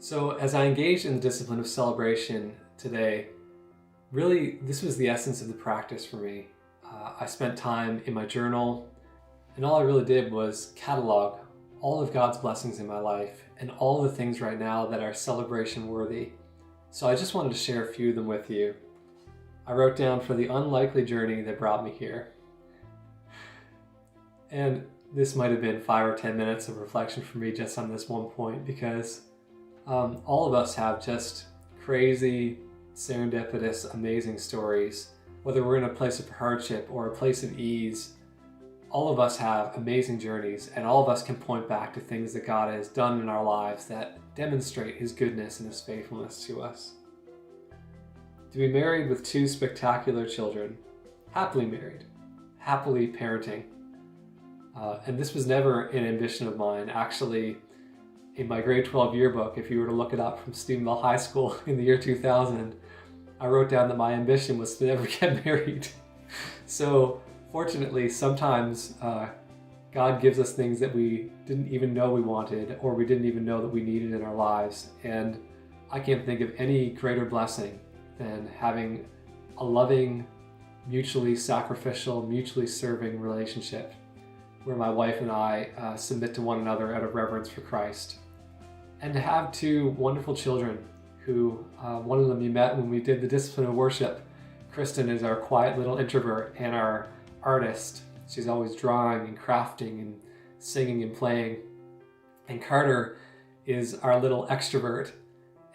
So as I engaged in the discipline of celebration today, really this was the essence of the practice for me. I spent time in my journal, and all I really did was catalog all of God's blessings in my life and all the things right now that are celebration worthy. So I just wanted to share a few of them with you. I wrote down for the unlikely journey that brought me here. And this might have been 5 or 10 minutes of reflection for me just on this one point, because all of us have just crazy, serendipitous, amazing stories. Whether we're in a place of hardship or a place of ease, all of us have amazing journeys, and all of us can point back to things that God has done in our lives that demonstrate His goodness and His faithfulness to us. To be married with 2 spectacular children, happily married, happily parenting. And this was never an ambition of mine. Actually, in my grade 12 yearbook, if you were to look it up from Stephenville High School in the year 2000, I wrote down that my ambition was to never get married. So fortunately, sometimes God gives us things that we didn't even know we wanted, or we didn't even know that we needed in our lives. And I can't think of any greater blessing than having a loving, mutually sacrificial, mutually serving relationship where my wife and I submit to one another out of reverence for Christ. And to have 2 wonderful children who, one of them you met when we did the discipline of worship. Kristen is our quiet little introvert and our artist. She's always drawing and crafting and singing and playing. And Carter is our little extrovert,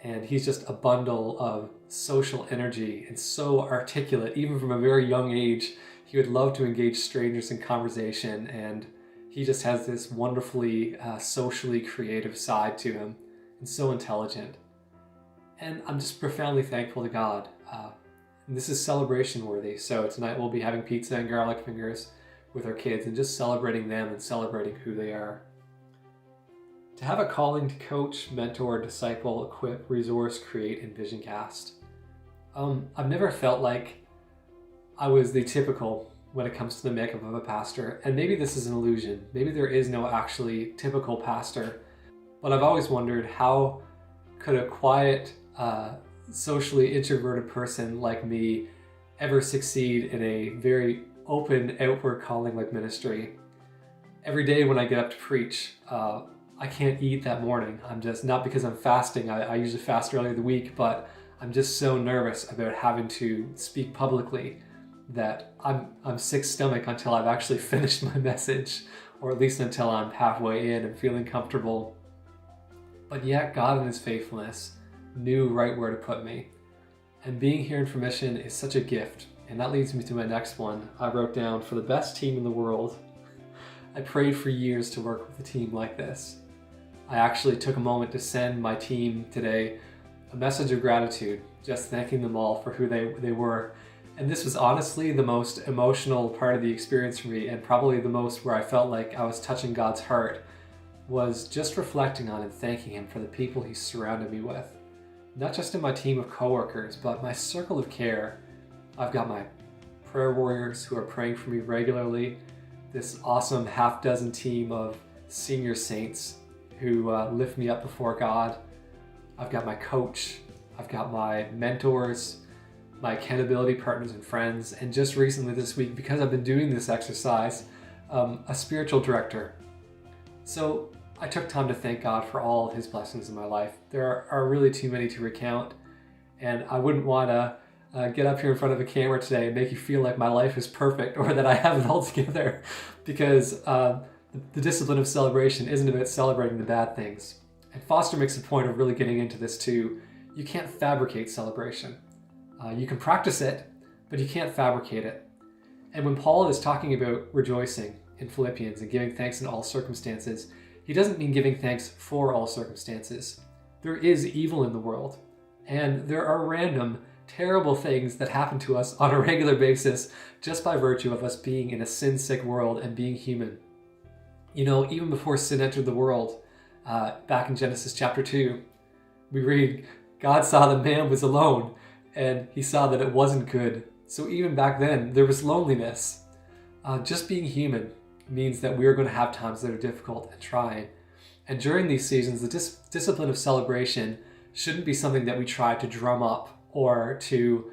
and he's just a bundle of social energy and so articulate. Even from a very young age, he would love to engage strangers in conversation, and he just has this wonderfully socially creative side to him, and so intelligent. And I'm just profoundly thankful to God. And this is celebration worthy. So tonight we'll be having pizza and garlic fingers with our kids and just celebrating them and celebrating who they are. To have a calling to coach, mentor, disciple, equip, resource, create, and vision cast. I've never felt like I was the typical when it comes to the makeup of a pastor. And maybe this is an illusion. Maybe there is no actually typical pastor. But I've always wondered, how could a quiet, socially introverted person like me ever succeed in a very open, outward calling like ministry? Every day when I get up to preach, I can't eat that morning. I'm just, not because I'm fasting, I usually fast earlier in the week, but I'm just so nervous about having to speak publicly that I'm sick stomach until I've actually finished my message, or at least until I'm halfway in and feeling comfortable. But yet God in His faithfulness knew right where to put me. And being here in Formission is such a gift. And that leads me to my next one. I wrote down, for the best team in the world. I prayed for years to work with a team like this. I actually took a moment to send my team today a message of gratitude, just thanking them all for who they were. And this was honestly the most emotional part of the experience for me, and probably the most where I felt like I was touching God's heart, was just reflecting on and thanking Him for the people He surrounded me with. Not just in my team of coworkers, but my circle of care. I've got my prayer warriors who are praying for me regularly, this awesome half-dozen team of senior saints who lift me up before God. I've got my coach, I've got my mentors, my accountability partners and friends, and just recently this week, because I've been doing this exercise, a spiritual director. So I took time to thank God for all of His blessings in my life. There are really too many to recount, and I wouldn't want to get up here in front of a camera today and make you feel like my life is perfect or that I have it all together, because the discipline of celebration isn't about celebrating the bad things. And Foster makes a point of really getting into this too. You can't fabricate celebration. You can practice it, but you can't fabricate it. And when Paul is talking about rejoicing in Philippians and giving thanks in all circumstances, he doesn't mean giving thanks for all circumstances. There is evil in the world, and there are random, terrible things that happen to us on a regular basis just by virtue of us being in a sin-sick world and being human. You know, even before sin entered the world, back in Genesis chapter 2, we read, God saw that man was alone, and He saw that it wasn't good. So even back then, there was loneliness. Just being human means that we are going to have times that are difficult and trying. And during these seasons, the discipline of celebration shouldn't be something that we try to drum up or to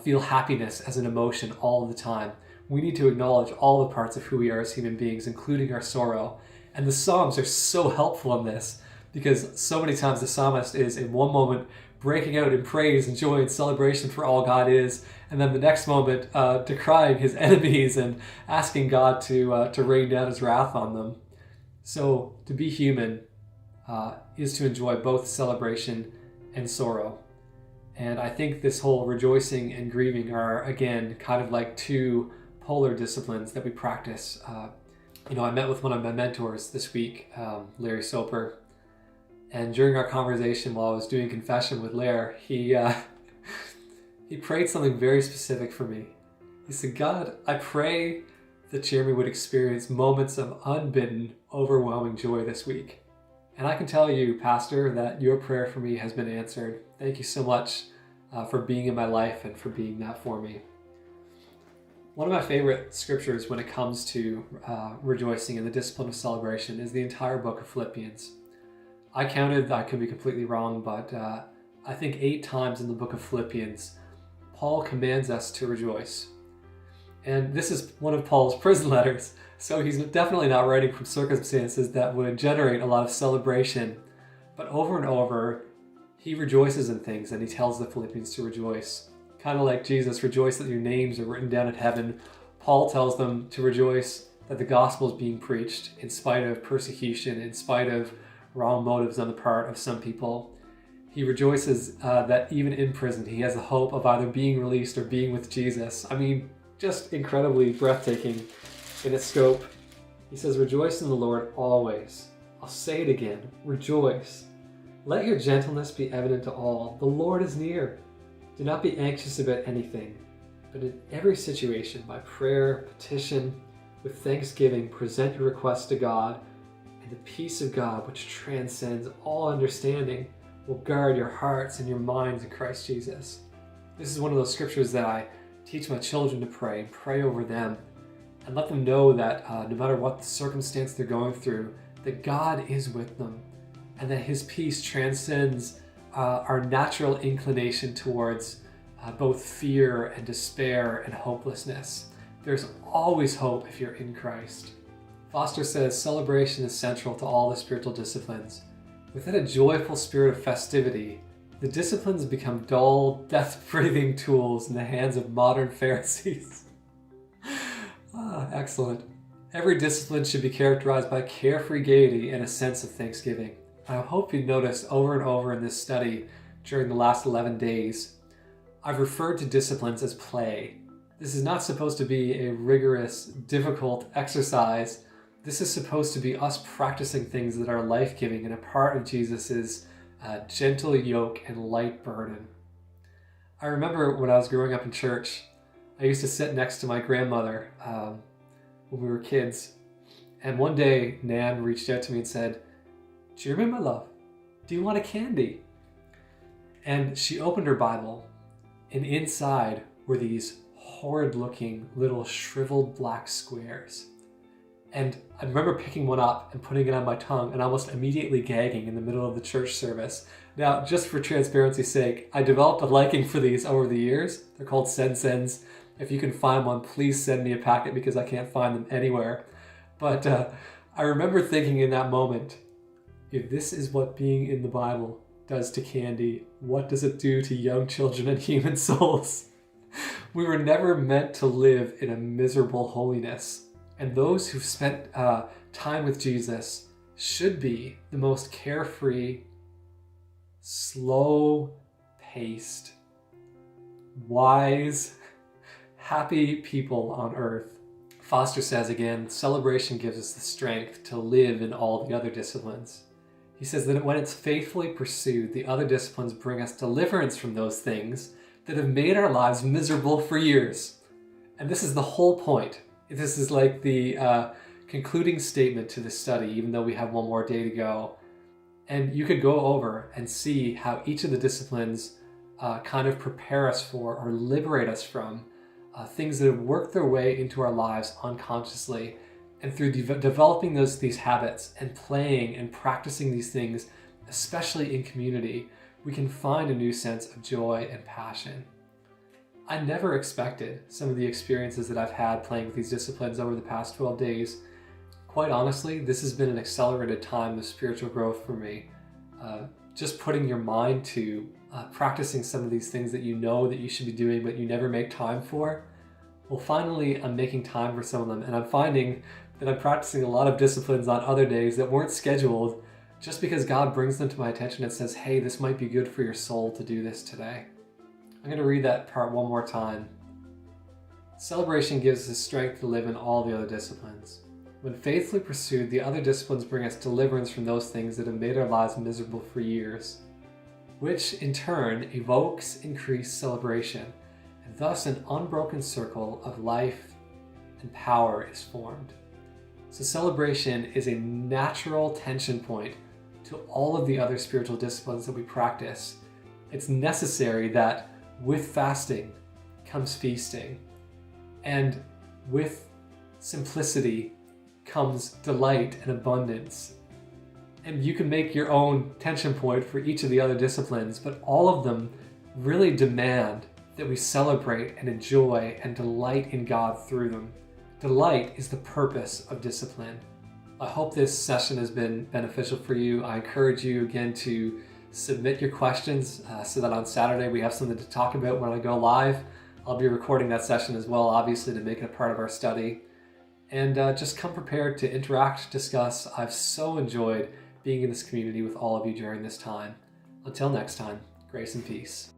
feel happiness as an emotion all the time. We need to acknowledge all the parts of who we are as human beings, including our sorrow. And the Psalms are so helpful in this, because so many times the psalmist is in one moment breaking out in praise and joy and celebration for all God is, and then the next moment decrying his enemies and asking God to rain down his wrath on them. So to be human is to enjoy both celebration and sorrow. And I think this whole rejoicing and grieving are, again, kind of like two polar disciplines that we practice. I met with one of my mentors this week, Larry Soper, and during our conversation while I was doing confession with Larry, he prayed something very specific for me. He said, God, I pray that Jeremy would experience moments of unbidden, overwhelming joy this week. And I can tell you, Pastor, that your prayer for me has been answered. Thank you so much for being in my life and for being that for me. One of my favorite scriptures when it comes to rejoicing in the discipline of celebration is the entire book of Philippians. I counted, I could be completely wrong, but I think 8 times in the book of Philippians, Paul commands us to rejoice. And this is one of Paul's prison letters, so he's definitely not writing from circumstances that would generate a lot of celebration. But over and over, he rejoices in things, and he tells the Philippians to rejoice. Kind of like Jesus, rejoice that your names are written down in heaven. Paul tells them to rejoice that the gospel is being preached in spite of persecution, in spite of wrong motives on the part of some people. He rejoices that even in prison, he has the hope of either being released or being with Jesus. I mean, just incredibly breathtaking in its scope. He says, rejoice in the Lord always. I'll say it again, rejoice. Let your gentleness be evident to all. The Lord is near. Do not be anxious about anything, but in every situation, by prayer, petition, with thanksgiving, present your requests to God, and the peace of God, which transcends all understanding, will guard your hearts and your minds in Christ Jesus. This is one of those scriptures that I teach my children to pray over them, and let them know that no matter what the circumstance they're going through, that God is with them, and that his peace transcends our natural inclination towards both fear and despair and hopelessness. There's always hope if you're in Christ. Foster says celebration is central to all the spiritual disciplines. Within a joyful spirit of festivity, the disciplines become dull, death-breathing tools in the hands of modern Pharisees. Excellent. Every discipline should be characterized by carefree gaiety and a sense of thanksgiving. I hope you noticed over and over in this study during the last 11 days, I've referred to disciplines as play. This is not supposed to be a rigorous, difficult exercise. This is supposed to be us practicing things that are life-giving and a part of Jesus's gentle yoke and light burden. I remember when I was growing up in church, I used to sit next to my grandmother when we were kids. And one day, Nan reached out to me and said, "Jeremy, my love, do you want a candy?" And she opened her Bible, and inside were these horrid-looking little shriveled black squares. And I remember picking one up and putting it on my tongue and almost immediately gagging in the middle of the church service. Now, just for transparency's sake, I developed a liking for these over the years. They're called Sen-Sens. If you can find one, please send me a packet because I can't find them anywhere. But I remember thinking in that moment, if this is what being in the Bible does to candy, what does it do to young children and human souls? We were never meant to live in a miserable holiness. And those who've spent time with Jesus should be the most carefree, slow-paced, wise, happy people on earth. Foster says again, celebration gives us the strength to live in all the other disciplines. He says that when it's faithfully pursued, the other disciplines bring us deliverance from those things that have made our lives miserable for years. And this is the whole point. This is like the concluding statement to this study, even though we have one more day to go. And you could go over and see how each of the disciplines kind of prepare us for or liberate us from things that have worked their way into our lives unconsciously And through developing these habits and playing and practicing these things, especially in community, we can find a new sense of joy and passion. I never expected some of the experiences that I've had playing with these disciplines over the past 12 days. Quite honestly, this has been an accelerated time of spiritual growth for me. Just putting your mind to practicing some of these things that you know that you should be doing but you never make time for. Well, finally, I'm making time for some of them, and I'm finding that I'm practicing a lot of disciplines on other days that weren't scheduled just because God brings them to my attention and says, hey, this might be good for your soul to do this today. I'm going to read that part one more time. Celebration gives us strength to live in all the other disciplines. When faithfully pursued, the other disciplines bring us deliverance from those things that have made our lives miserable for years, which in turn evokes increased celebration, and thus an unbroken circle of life and power is formed. So celebration is a natural tension point to all of the other spiritual disciplines that we practice. It's necessary that with fasting comes feasting, and with simplicity comes delight and abundance. And you can make your own tension point for each of the other disciplines, but all of them really demand that we celebrate and enjoy and delight in God through them. Delight is the purpose of discipline. I hope this session has been beneficial for you. I encourage you again to submit your questions so that on Saturday we have something to talk about when I go live. I'll be recording that session as well, obviously, to make it a part of our study. And just come prepared to interact, discuss. I've so enjoyed being in this community with all of you during this time. Until next time, grace and peace.